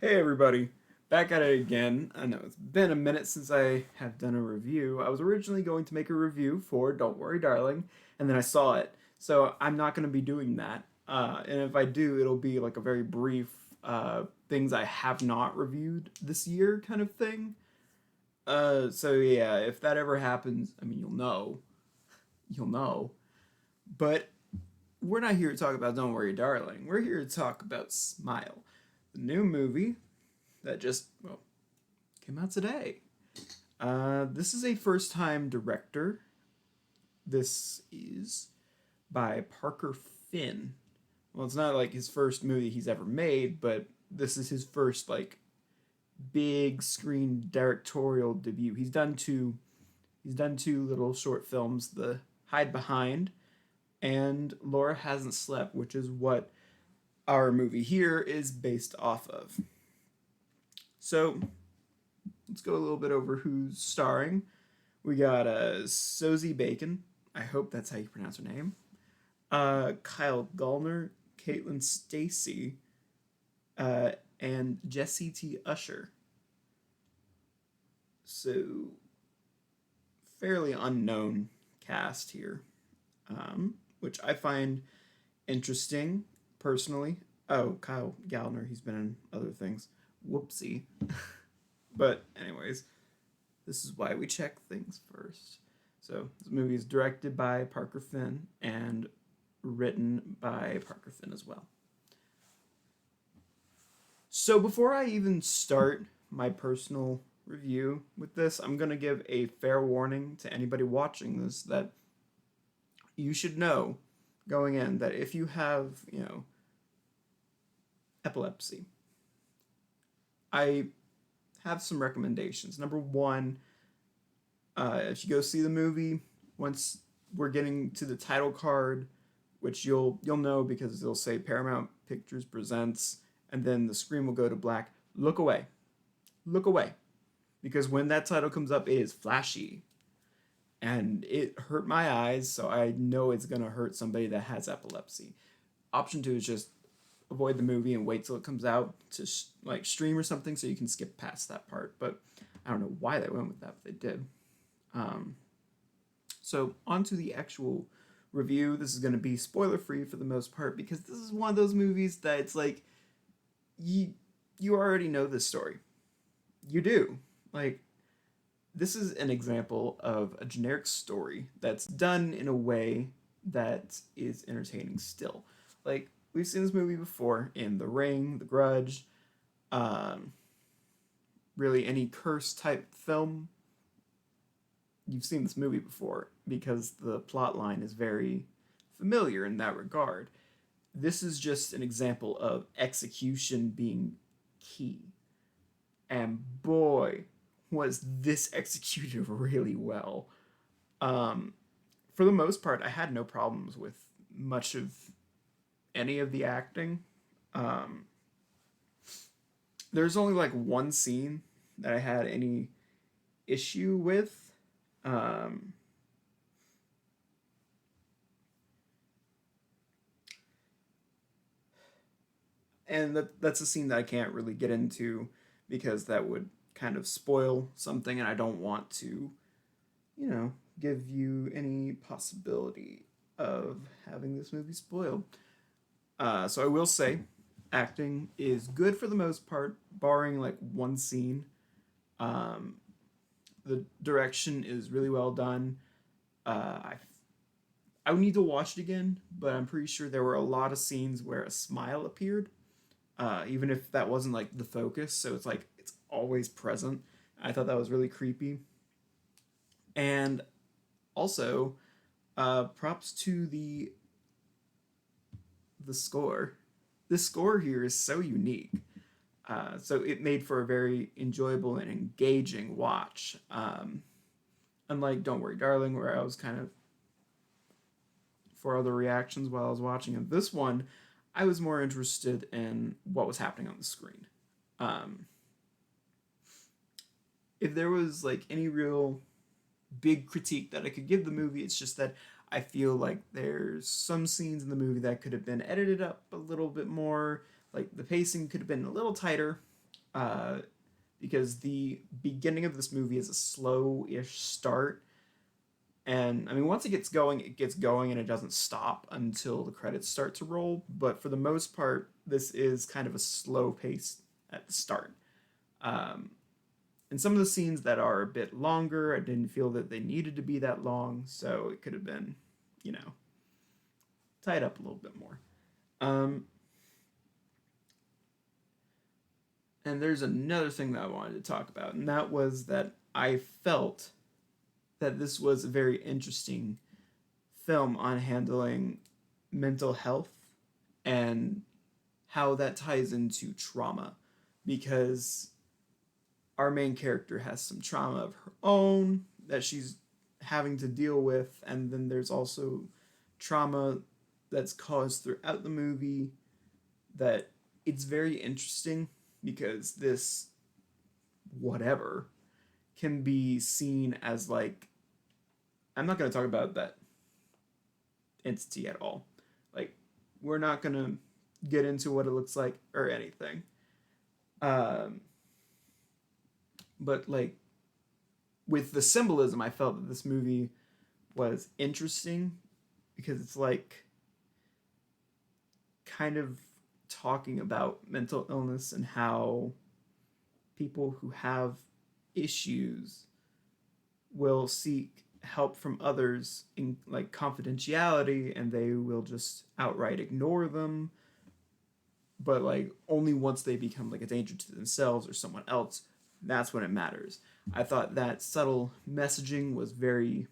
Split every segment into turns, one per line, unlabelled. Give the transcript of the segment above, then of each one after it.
Hey everybody, back at it again. I know it's been a minute since I have done a review. I was originally going to make a review for Don't Worry Darling, and then I saw it. So I'm not going to be doing that. And if I do, it'll be like a very brief things I have not reviewed this year kind of thing. So yeah, if that ever happens, I mean, you'll know. You'll know. But we're not here to talk about Don't Worry Darling. We're here to talk about Smile, the new movie that just, well, came out today. This is a first time director. This is by Parker Finn. Well, it's not like his first movie he's ever made, but this is his first like big screen directorial debut. He's done two little short films, The Hide Behind and Laura Hasn't Slept, which is what our movie here is based off of. So let's go a little bit over who's starring. We got Sosie Bacon. I hope that's how you pronounce her name. Kyle Gallner, Caitlin Stacey, and Jessie T. Usher. So fairly unknown cast here, which I find interesting personally. Oh, Kyle Gallner, he's been in other things. Whoopsie. But anyways, this is why we check things first. So this movie is directed by Parker Finn and written by Parker Finn as well. So before I even start my personal review with this, I'm going to give a fair warning to anybody watching this that you should know going in that if you have, epilepsy, I have some recommendations. Number one, if you go see the movie, once we're getting to the title card, which you'll know because they'll say Paramount Pictures presents, and then the screen will go to black. Look away, look away, because when that title comes up, it is flashy, and it hurt my eyes, so I know it's gonna hurt somebody that has epilepsy. Option two is just avoid the movie and wait till it comes out to like stream or something, so you can skip past that part. But I don't know why they went with that, but they did. So on to the actual review. This is going to be spoiler free for the most part because this is one of those movies that it's like you already know this story. You do. Like, this is an example of a generic story that's done in a way that is entertaining still. Like, we've seen this movie before in The Ring, The Grudge, um, really any curse type film. You've seen this movie before because the plot line is very familiar in that regard. This is just an example of execution being key. And boy, was this executed really well. Um, for the most part, I had no problems with much of any of the acting. Um, there's only like one scene that I had any issue with. Um, and that's a scene that I can't really get into because that would kind of spoil something, and I don't want to, give you any possibility of having this movie spoiled. So I will say, acting is good for the most part, barring like one scene. Um, the direction is really well done. I would need to watch it again, but I'm pretty sure there were a lot of scenes where a smile appeared, even if that wasn't like the focus. So it's like it's always present. I thought that was really creepy. And also, props to the score. This score here is so unique. So it made for a very enjoyable and engaging watch. Unlike Don't Worry Darling, where I was kind of for other reactions while I was watching it. This one, I was more interested in what was happening on the screen. Um, if there was like any real big critique that I could give the movie, it's just that I feel like there's some scenes in the movie that could have been edited up a little bit more. Like the pacing could have been a little tighter. uh, because the beginning of this movie is a slow-ish start, and I mean once it gets going, and it doesn't stop until the credits start to roll. But for the most part, this is kind of a slow pace at the start. Um, and some of the scenes that are a bit longer, I didn't feel that they needed to be that long, so it could have been, you know, tied up a little bit more. Um, and there's another thing that I wanted to talk about, and that was that I felt that this was a very interesting film on handling mental health and how that ties into trauma, because our main character has some trauma of her own that she's having to deal with, and then there's also trauma that's caused throughout the movie that it's very interesting because this whatever can be seen as like, I'm not going to talk about that entity at all. Like, we're not going to get into what it looks like or anything. Um, but like with the symbolism, I felt that this movie was interesting because it's like kind of talking about mental illness and how people who have issues will seek help from others in like confidentiality, and they will just outright ignore them, but like only once they become like a danger to themselves or someone else, that's when it matters. I thought that subtle messaging was very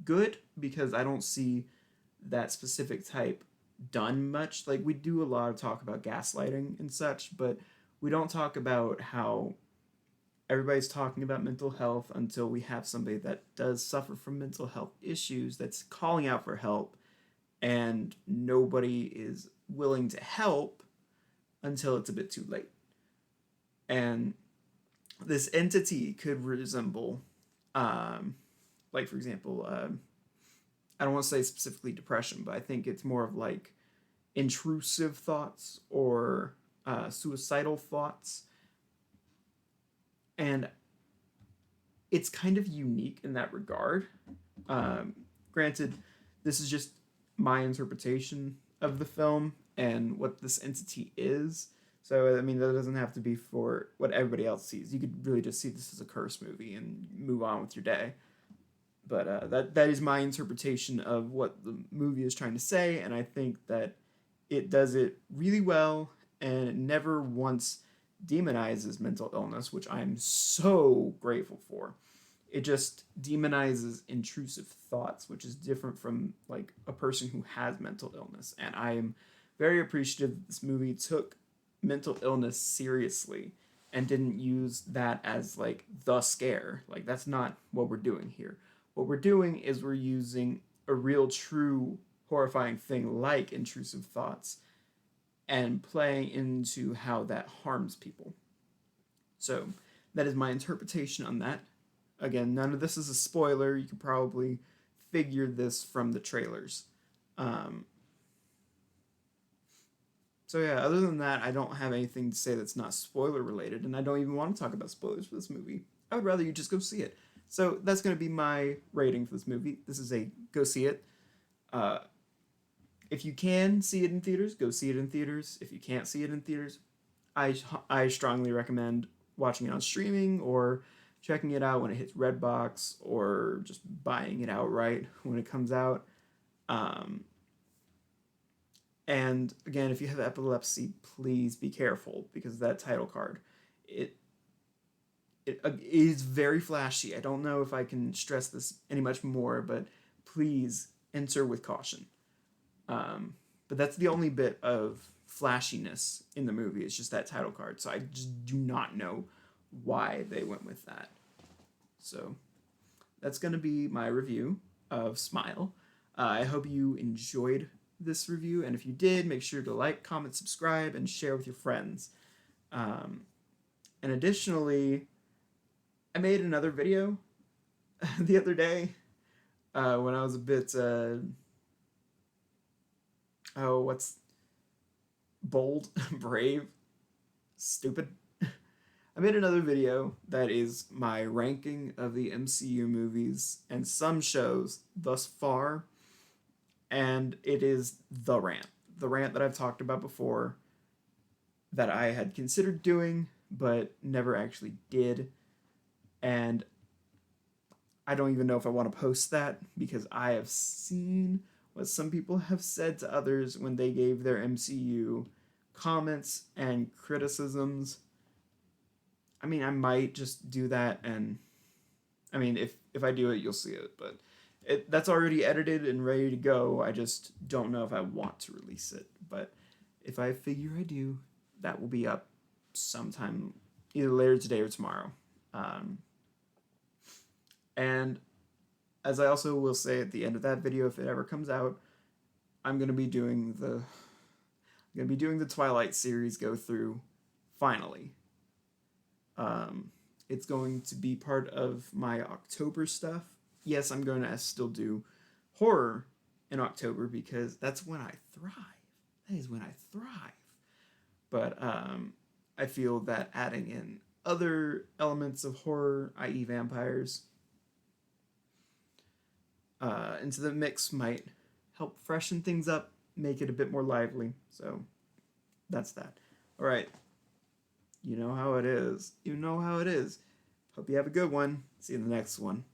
good because I don't see that specific type done much. Like, we do a lot of talk about gaslighting and such, but we don't talk about how everybody's talking about mental health until we have somebody that does suffer from mental health issues that's calling out for help, and nobody is willing to help until it's a bit too late. And this entity could resemble, like, for example, I don't want to say specifically depression, but I think it's more of like intrusive thoughts or suicidal thoughts. And it's kind of unique in that regard. Granted, this is just my interpretation of the film and what this entity is. So, I mean, that doesn't have to be for what everybody else sees. You could really just see this as a curse movie and move on with your day. But that is my interpretation of what the movie is trying to say, and I think that it does it really well, and it never once demonizes mental illness, which I'm so grateful for. It just demonizes intrusive thoughts, which is different from like a person who has mental illness. And I am very appreciative that this movie took mental illness seriously and didn't use that as like the scare. Like, that's not what we're doing here. What we're doing is we're using a real, true, horrifying thing like intrusive thoughts and playing into how that harms people. So that is my interpretation on that. Again, none of this is a spoiler. You could probably figure this from the trailers. So yeah, other than that, I don't have anything to say that's not spoiler related, and I don't even want to talk about spoilers for this movie. I would rather you just go see it. So that's going to be my rating for this movie. This is a go see it. If you can see it in theaters, go see it in theaters. If you can't see it in theaters, I strongly recommend watching it on streaming or checking it out when it hits Redbox or just buying it outright when it comes out. And again, if you have epilepsy, please be careful because that title card, it is very flashy. I don't know if I can stress this any much more, but please enter with caution. But that's the only bit of flashiness in the movie. It's just that title card. So I just do not know why they went with that. So that's going to be my review of Smile. I hope you enjoyed this review, and if you did, make sure to like, comment, subscribe, and share with your friends. And additionally, I made another video the other day when I was a bit what's bold, brave, stupid. I made another video that is my ranking of the MCU movies and some shows thus far, and it is the rant. The rant that I've talked about before that I had considered doing but never actually did. And I don't even know if I want to post that because I have seen what some people have said to others when they gave their MCU comments and criticisms. I mean, I might just do that, and I mean, if I do it, you'll see it, but that's already edited and ready to go. I just don't know if I want to release it, but if I figure I do, that will be up sometime either later today or tomorrow. And as I also will say at the end of that video, if it ever comes out, I'm gonna be doing the Twilight series go through finally. It's going to be part of my October stuff. Yes, I'm going to still do horror in October because that's when I thrive. That is when I thrive. But I feel that adding in other elements of horror, i.e. vampires, into the mix might help freshen things up, make it a bit more lively. So that's that. All right. You know how it is. You know how it is. Hope you have a good one. See you in the next one.